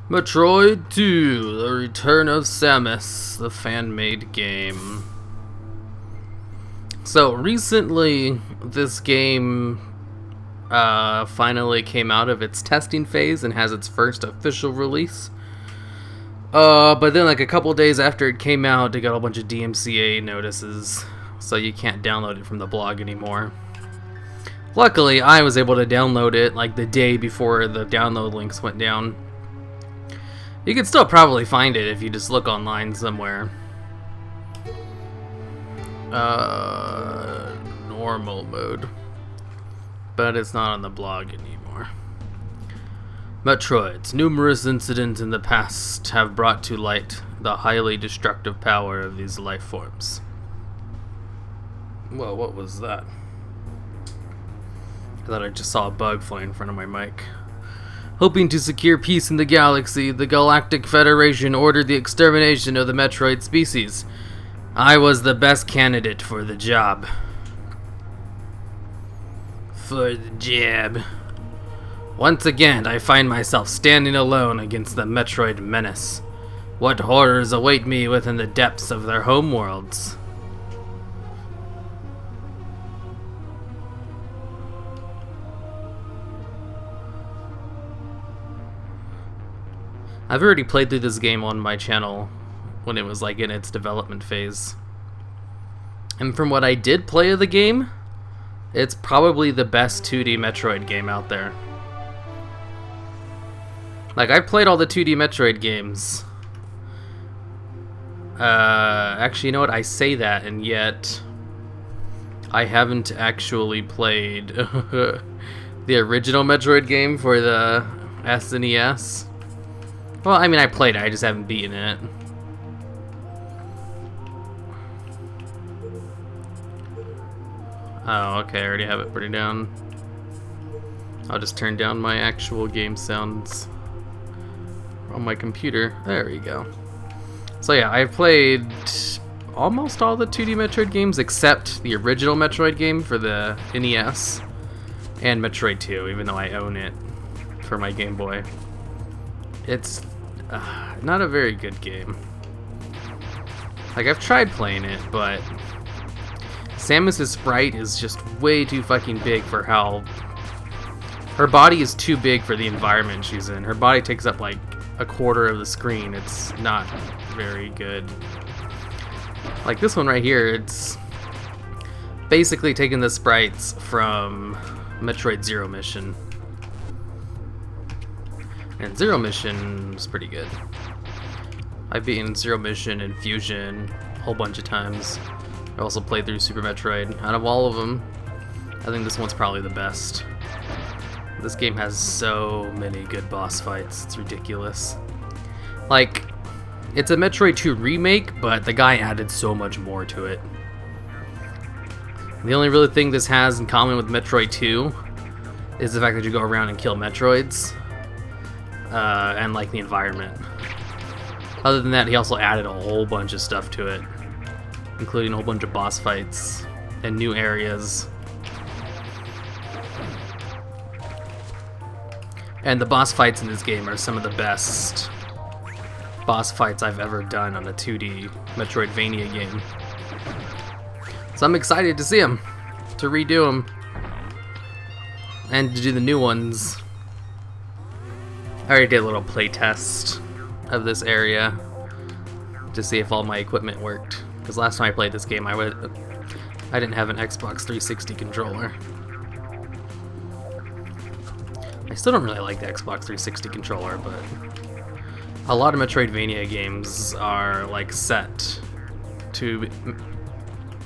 Metroid 2, The Return of Samus, the fan-made game. So recently, this game finally came out of its testing phase and has its first official release. But then like a couple days after it came out, they got a bunch of DMCA notices, so you can't download it from the blog anymore. Luckily, I was able to download it like the day before the download links went down. You can still probably find it if you just look online somewhere. Normal mode. But it's not on the blog anymore. Metroid's numerous incidents in the past have brought to light the highly destructive power of these life forms. Whoa, what was that? I thought I just saw a bug fly in front of my mic. Hoping to secure peace in the galaxy, the Galactic Federation ordered the extermination of the Metroid species. I was the best candidate for the job. Once again, I find myself standing alone against the Metroid menace. What horrors await me within the depths of their homeworlds? I've already played through this game on my channel when it was like in its development phase. And from what I did play of the game, it's probably the best 2D Metroid game out there. Like, I've played all the 2D Metroid games. Actually, you know what? I say that, and yet I haven't actually played the original Metroid game for the SNES. Well, I mean, I played it, I just haven't beaten it. Oh, okay, I already have it pretty down. I'll just turn down my actual game sounds on my computer. There we go. So yeah, I've played almost all the 2D Metroid games except the original Metroid game for the NES and Metroid 2, even though I own it for my Game Boy. It's not a very good game. Like, I've tried playing it, but Samus' sprite is just way too fucking big for how... Her body is too big for the environment she's in. Her body takes up like a quarter of the screen. It's not very good. Like this one right here, it's basically taking the sprites from Metroid Zero Mission. And Zero Mission was pretty good. I've beaten Zero Mission and Fusion a whole bunch of times. I also played through Super Metroid. Out of all of them, I think this one's probably the best. This game has so many good boss fights, it's ridiculous. Like, it's a Metroid 2 remake, but the guy added so much more to it. The only really thing this has in common with Metroid 2 is the fact that you go around and kill Metroids. And like the environment. Other than that, he also added a whole bunch of stuff to it, including a whole bunch of boss fights and new areas. And the boss fights in this game are some of the best boss fights I've ever done on a 2D Metroidvania game. So I'm excited to see them, to redo them, and to do the new ones. I already did a little playtest of this area to see if all my equipment worked. Because last time I played this game, I didn't have an Xbox 360 controller. I still don't really like the Xbox 360 controller, but a lot of Metroidvania games are like set to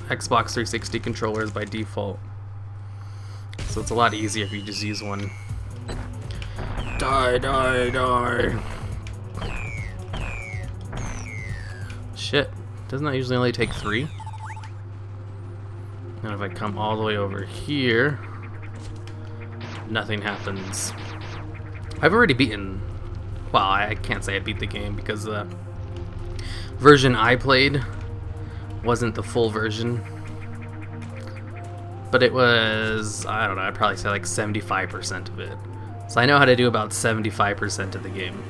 Xbox 360 controllers by default. So it's a lot easier if you just use one. Die, die, die. Shit. Doesn't that usually only take 3? And if I come all the way over here, nothing happens. I've already beaten... Well, I can't say I beat the game because the version I played wasn't the full version. But it was, I don't know, I'd probably say like 75% of it. So I know how to do about 75% of the game.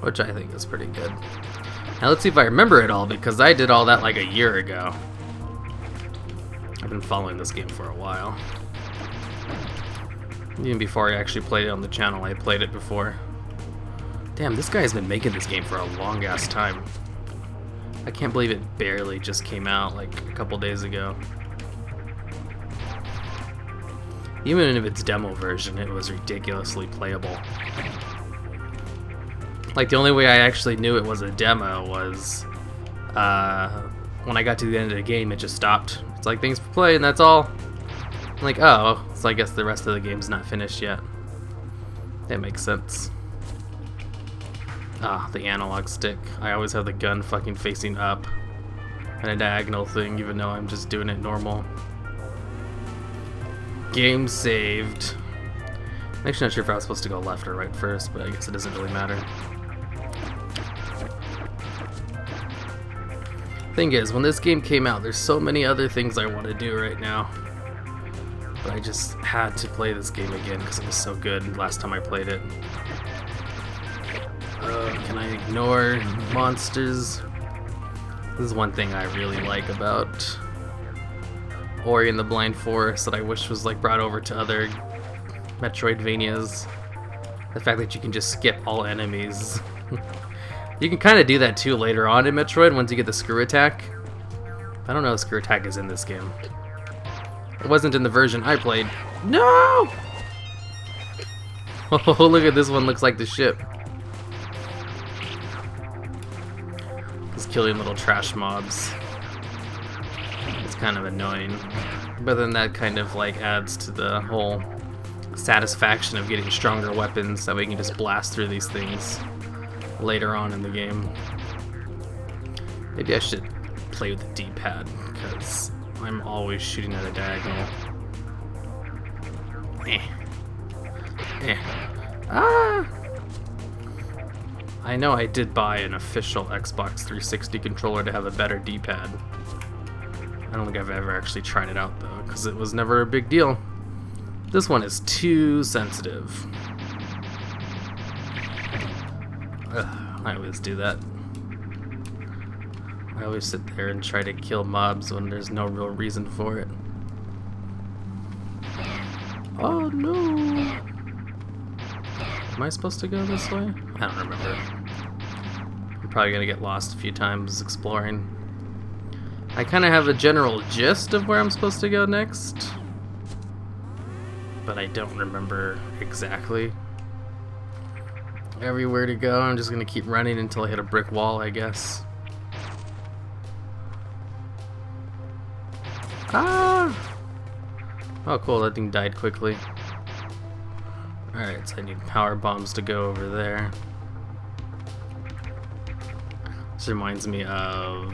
which I think is pretty good. Now let's see if I remember it all, because I did all that like a year ago. I've been following this game for a while. Even before I actually played it on the channel, I played it before. Damn, this guy's been making this game for a long ass time. I can't believe it barely just came out like a couple days ago. Even in its demo version, it was ridiculously playable. Like, the only way I actually knew it was a demo was when I got to the end of the game, it just stopped. It's like, thanks for playing, that's all. I'm like, oh, so I guess the rest of the game's not finished yet. That makes sense. Ah, the analog stick. I always have the gun fucking facing up and a diagonal thing, even though I'm just doing it normal. Game saved. I'm actually not sure if I was supposed to go left or right first, but I guess it doesn't really matter. Thing is, when this game came out, there's so many other things I want to do right now. But I just had to play this game again because it was so good last time I played it. Can I ignore monsters? This is one thing I really like about Ori and the Blind Forest that I wish was like brought over to other Metroidvanias. The fact that you can just skip all enemies. You can kind of do that too later on in Metroid once you get the screw attack. I don't know if screw attack is in this game. It wasn't in the version I played. No! Oh, look at this one, looks like the ship. Just killing little trash mobs. It's kind of annoying. But then that kind of like adds to the whole satisfaction of getting stronger weapons that we can just blast through these things later on in the game. Maybe I should play with the D-pad because I'm always shooting at a diagonal. Ah! I know I did buy an official Xbox 360 controller to have a better D-pad. I don't think I've ever actually tried it out though, because it was never a big deal. This one is too sensitive. I always do that. I always sit there and try to kill mobs when there's no real reason for it. Oh no! Am I supposed to go this way? I don't remember. I'm probably gonna get lost a few times exploring. I kind of have a general gist of where I'm supposed to go next, but I don't remember exactly everywhere to go. I'm just gonna keep running until I hit a brick wall, I guess. Ah! Oh cool, that thing died quickly. Alright, so I need power bombs to go over there. This reminds me of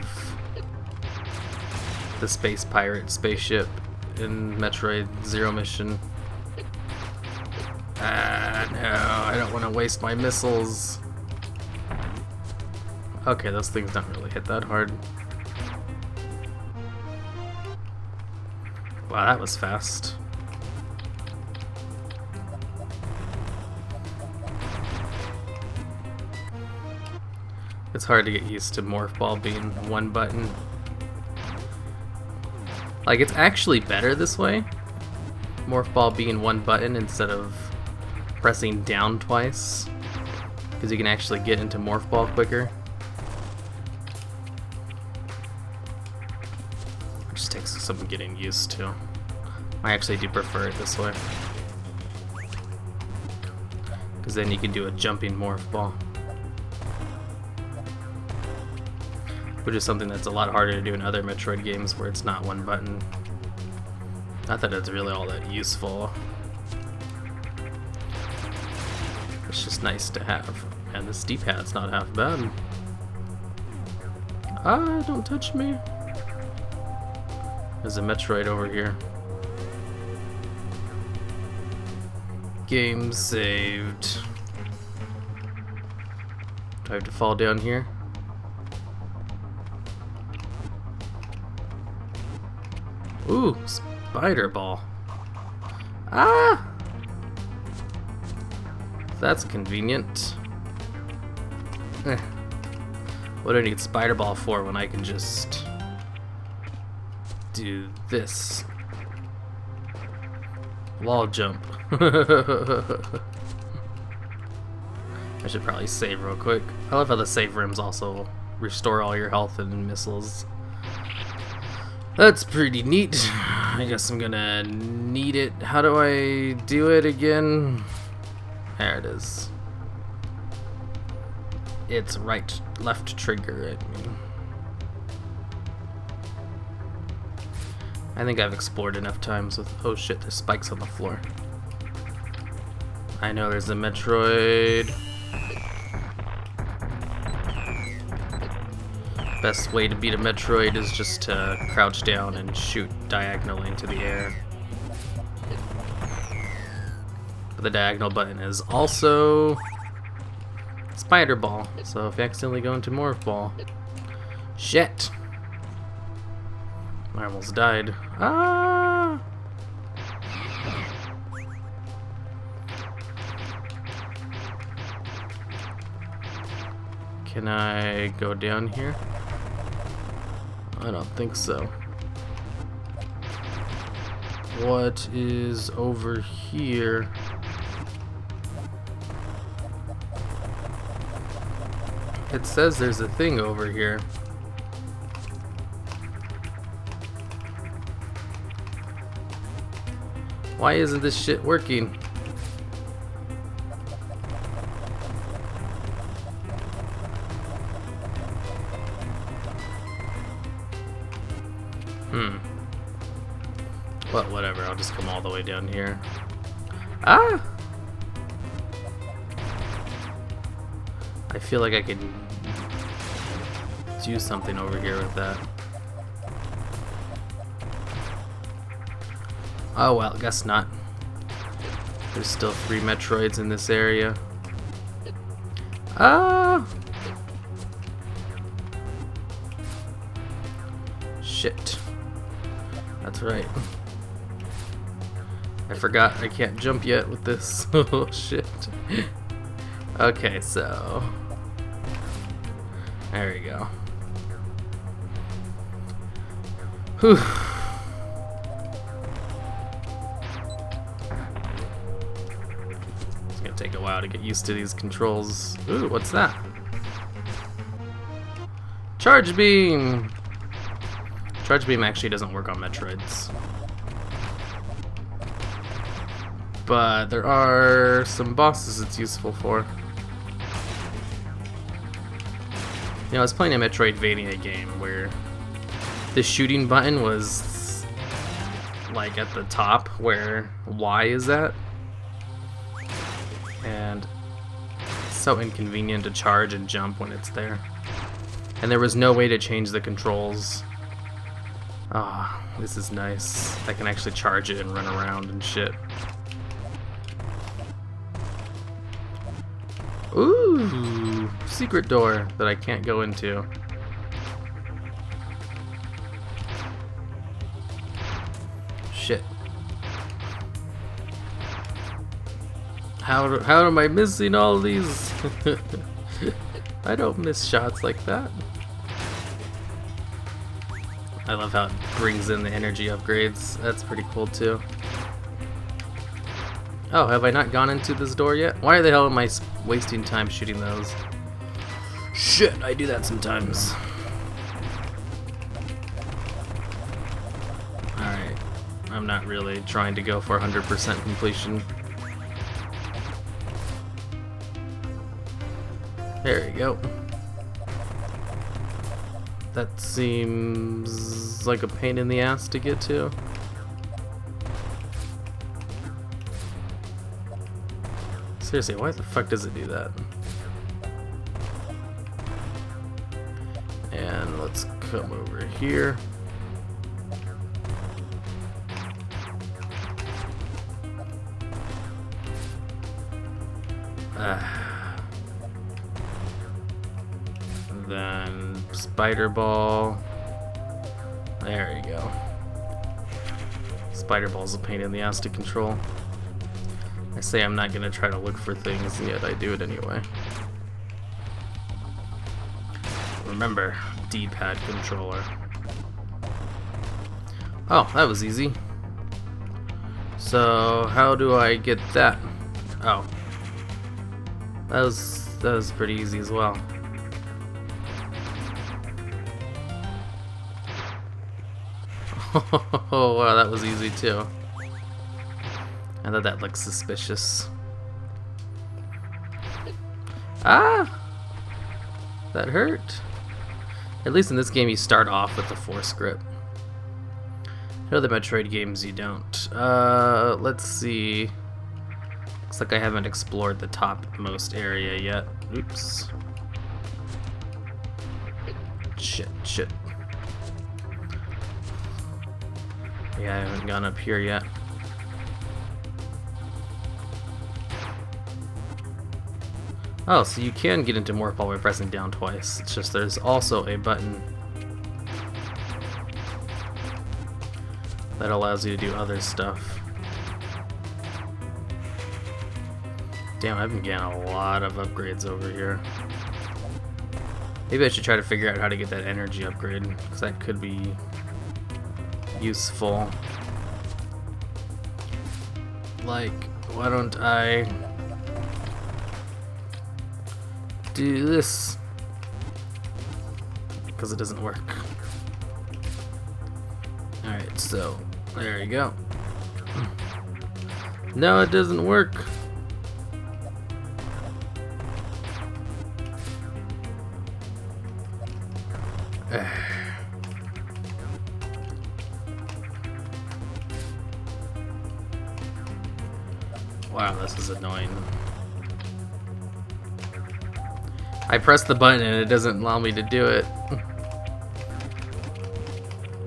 the space pirate spaceship in Metroid Zero Mission. Ah, no, I don't want to waste my missiles. Okay, those things don't really hit that hard. Wow, that was fast. It's hard to get used to Morph Ball being one button. Like, it's actually better this way. Morph Ball being one button instead of pressing down twice. Because you can actually get into Morph Ball quicker. It just takes some getting used to. I actually do prefer it this way. Because then you can do a jumping Morph Ball. Which is something that's a lot harder to do in other Metroid games where it's not one button. Not that it's really all that useful. It's just nice to have. And this D-pad's not half bad. Ah, don't touch me. There's a Metroid over here. Game saved. Do I have to fall down here? Ooh, spider ball. Ah! That's convenient. Eh. What do I need Spider Ball for when I can just do this? Wall jump. I should probably save real quick. I love how the save rooms also restore all your health and missiles. That's pretty neat. I guess I'm gonna need it. How do I do it again? There it is. It's right, left trigger. I think I've explored enough times with. Oh shit! There's spikes on the floor. I know there's a Metroid. Best way to beat a Metroid is just to crouch down and shoot diagonally into the air. But the diagonal button is also Spider Ball, so if you accidentally go into Morph Ball. Shit! I almost died. Ah! Can I go down here? I don't think so. What is over here? It says there's a thing over here. Why isn't this shit working? Well, whatever, I'll just come all the way down here. Ah! I feel like I could do something over here with that. Oh well, guess not. There's still 3 Metroids in this area. Ah! Shit. That's right. I forgot I can't jump yet with this. Oh shit. Okay, so there we go. Whew. It's gonna take a while to get used to these controls. Ooh, what's that? Charge beam! Charge beam actually doesn't work on Metroids. But there are some bosses it's useful for. You know, I was playing a Metroidvania game where the shooting button was like at the top where Y is at. And it's so inconvenient to charge and jump when it's there. And there was no way to change the controls. Ah, oh, this is nice. I can actually charge it and run around and shit. Ooh, secret door that I can't go into. Shit. How am I missing all these? I don't miss shots like that. I love how it brings in the energy upgrades. That's pretty cool too. Oh, have I not gone into this door yet? Why the hell am I wasting time shooting those? Shit, I do that sometimes. Alright, I'm not really trying to go for 100% completion. There we go. That seems like a pain in the ass to get to. Seriously, why the fuck does it do that? And let's come over here. Then Spider Ball. There you go. Spider Ball's a pain in the ass to control. I say I'm not gonna try to look for things, and yet I do it anyway. Remember, D-pad controller. Oh, that was easy. So, how do I get that? Oh. That was pretty easy as well. Oh, wow, that was easy too. I thought that looked suspicious. Ah! That hurt. At least in this game you start off with the force grip. In other Metroid games you don't. Let's see. Looks like I haven't explored the topmost area yet. Oops. Shit. Yeah, I haven't gone up here yet. Oh, so you can get into Morph Ball by pressing down twice. It's just there's also a button that allows you to do other stuff. Damn, I've been getting a lot of upgrades over here. Maybe I should try to figure out how to get that energy upgrade, because that could be useful. Like, why don't I do this? Because it doesn't work. Alright, so there you go. No, it doesn't work. Wow, this is annoying. I press the button and it doesn't allow me to do it.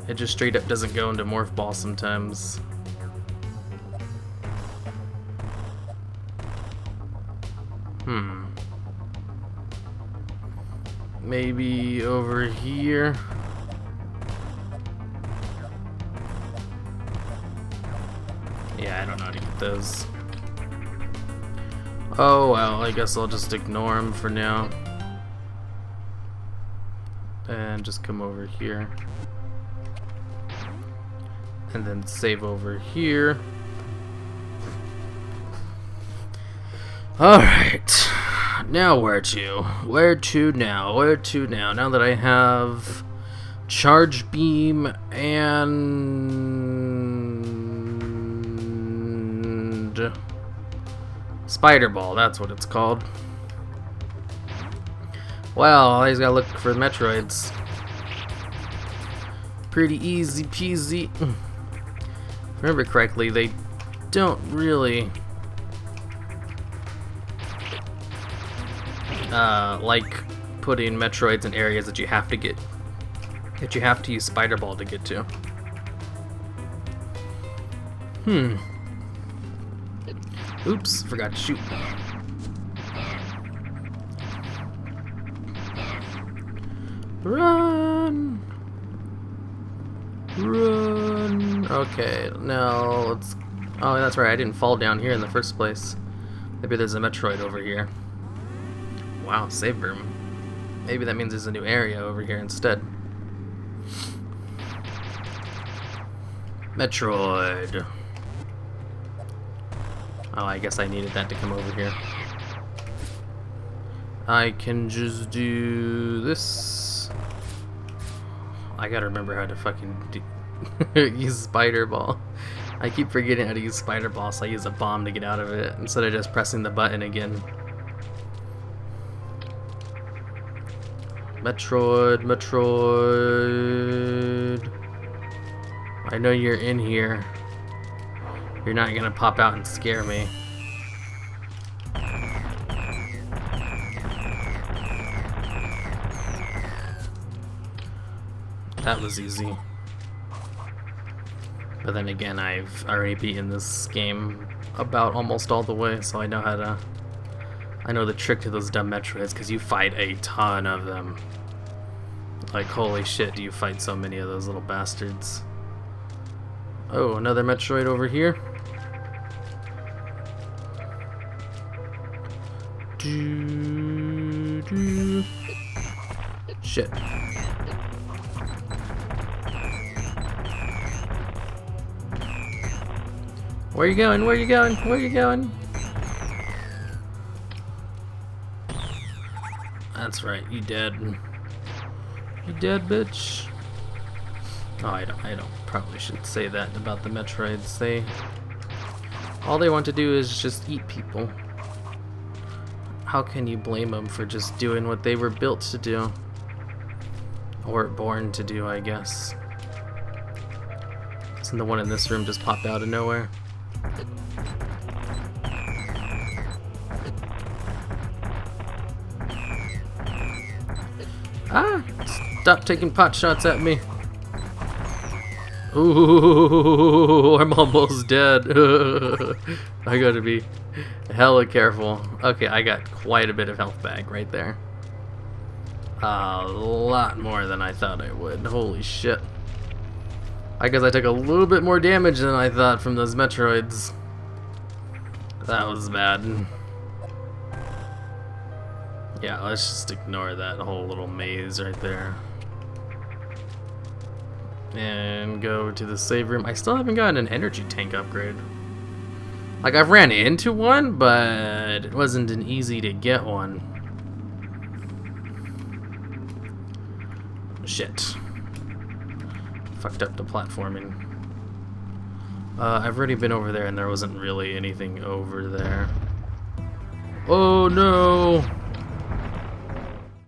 It just straight up doesn't go into Morph Ball sometimes. Maybe over here. Yeah, I don't know how to get those. Oh well, I guess I'll just ignore them for now. And just come over here. And then save over here. Alright. Now where to? Where to now? Where to now? Now that I have Charge Beam and Spider Ball, that's what it's called. Well, I just gotta look for Metroids. Pretty easy peasy. If I remember correctly, they don't really like putting Metroids in areas that you have to use Spider Ball to get to. Oops, forgot to shoot. Run! Okay, now let's... Oh, that's right, I didn't fall down here in the first place. Maybe there's a Metroid over here. Wow, save room. Maybe that means there's a new area over here instead. Metroid. Oh, I guess I needed that to come over here. I can just do this. I gotta remember how to fucking use Spider Ball. I keep forgetting how to use Spider Ball, so I use a bomb to get out of it instead of just pressing the button again. Metroid. I know you're in here. You're not gonna pop out and scare me. That was easy. But then again, I've already beaten this game about almost all the way, so I know how to... I know the trick to those dumb Metroids, because you fight a ton of them. Like, holy shit, do you fight so many of those little bastards. Oh, another Metroid over here. Shit. Where you going? Where you going? Where you going? That's right, you dead. You dead, bitch. Oh, I don't probably should say that about the Metroids. All they want to do is just eat people. How can you blame them for just doing what they were built to do? Or born to do, I guess. Doesn't the one in this room just pop out of nowhere? Ah! Stop taking pot shots at me. Ooh, I'm almost dead. I gotta be hella careful. Okay, I got quite a bit of health back right there. A lot more than I thought I would. Holy shit. I guess I took a little bit more damage than I thought from those Metroids. That was bad. Yeah, let's just ignore that whole little maze right there. And go to the save room. I still haven't gotten an energy tank upgrade. Like, I've ran into one, but it wasn't an easy to get one. Shit. Fucked up the platforming. I've already been over there and there wasn't really anything over there. Oh no!